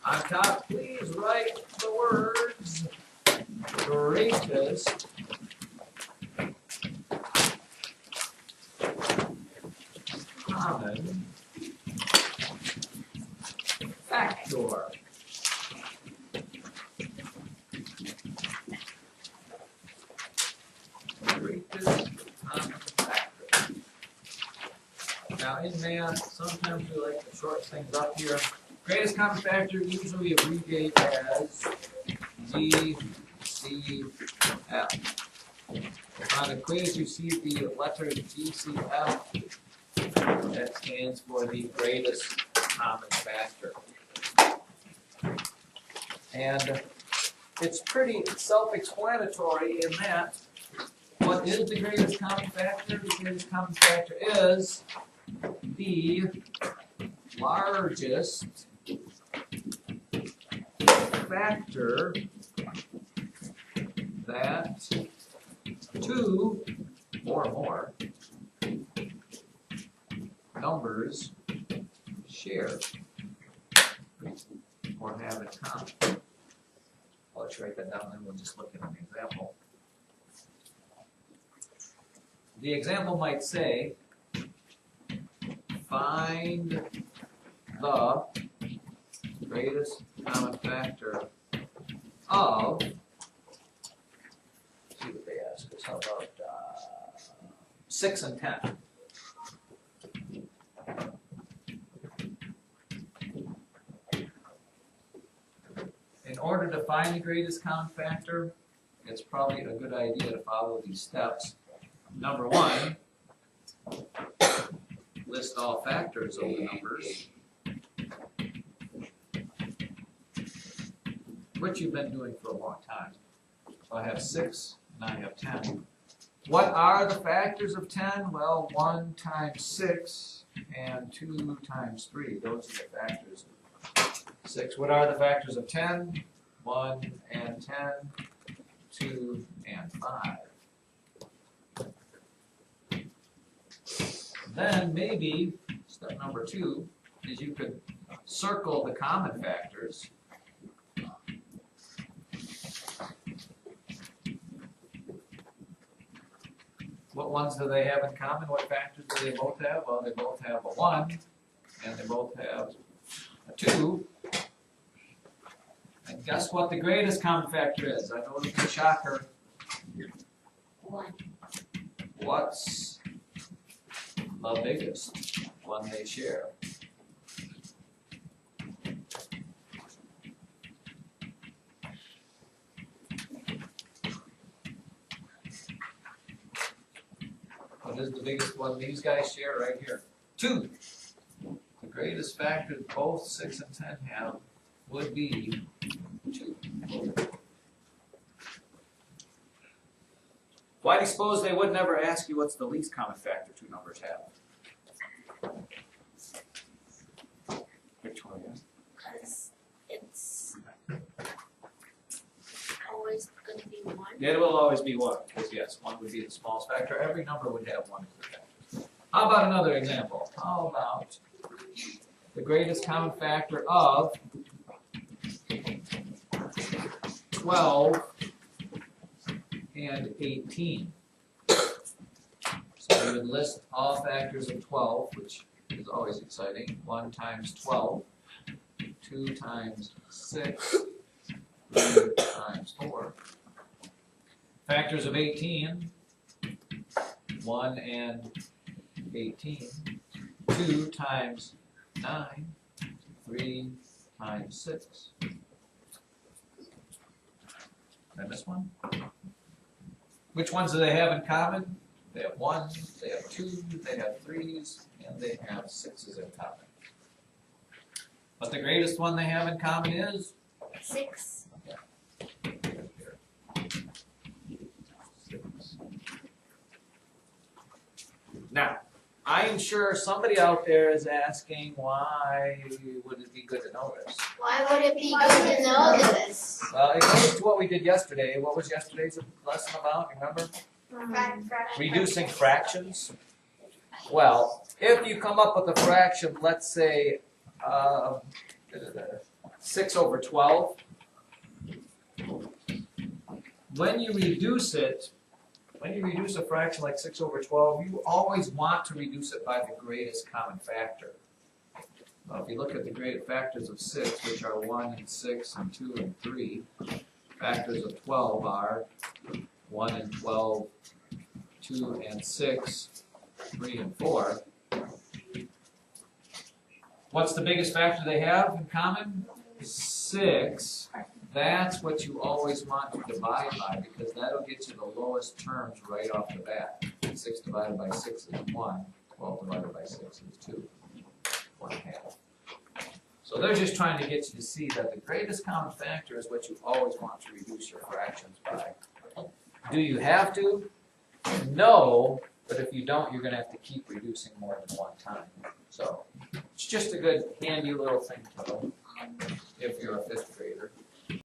On top, please write the words greatest common factor. Greatest common factor. Now in math, sometimes we like to shorten things up here. Greatest common factor usually abbreviate as GCF. On the quiz, you see the letter GCF. That stands for the greatest common factor. And it's pretty self-explanatory in that. What is the greatest common factor? The greatest common factor is the largest factor that two or more numbers share or have in common. I'll just write that down and we'll just look at an example. The example might say, find the greatest common factor of, let's see what they ask us, how about 6 and 10. In order to find the greatest common factor, it's probably a good idea to follow these steps. Number 1, list all factors of the numbers, which you've been doing for a long time. So I have 6 and I have 10. What are the factors of 10? Well, 1 times 6 and 2 times 3. Those are the factors of 6. What are the factors of 10? 1 and 10, 2 and 5. Then maybe step number 2 is you could circle the common factors. What ones do they have in common? What factors do they both have? Well, they both have a 1 and they both have a 2. And guess what the greatest common factor is? I know it's a shocker. 1. What's the biggest one they share? What is the biggest one these guys share right here? 2. The greatest factor that both 6 and 10 have would be 2. Why do you suppose they would never ask you what's the least common factor 2 numbers have? Victoria? Because it's always going to be 1. It will always be 1, because yes, 1 would be the smallest factor. Every number would have 1 as the factor. How about another example? How about the greatest common factor of 12 and 18. So we would list all factors of 12, which is always exciting. 1 times 12, 2 times 6, 3 times 4. Factors of 18, 1 and 18, 2 times 9, 3 times 6. Did I miss one? Which ones do they have in common? They have 1, they have 2, they have 3s, and they have 6s in common. But the greatest one they have in common is? 6. Yeah. 6. Now, I am sure somebody out there is asking, why would it be good to know this? Why would it be good to know this? Well, it goes to what we did yesterday. What was yesterday's lesson about? Remember? Reducing fractions. Well, if you come up with a fraction, let's say 6 over 12, when you reduce it, when you reduce a fraction like 6 over 12, you always want to reduce it by the greatest common factor. Well, if you look at the great factors of 6, which are 1 and 6 and 2 and 3, factors of 12 are 1 and 12, 2 and 6, 3 and 4. What's the biggest factor they have in common? 6. That's what you always want to divide by, because that'll get you the lowest terms right off the bat. 6 divided by 6 is 1. 12 divided by 6 is 2. 1/2. So they're just trying to get you to see that the greatest common factor is what you always want to reduce your fractions by. Do you have to? No, but if you don't, you're going to have to keep reducing more than one time. So it's just a good, handy little thing to know if you're a fifth grader.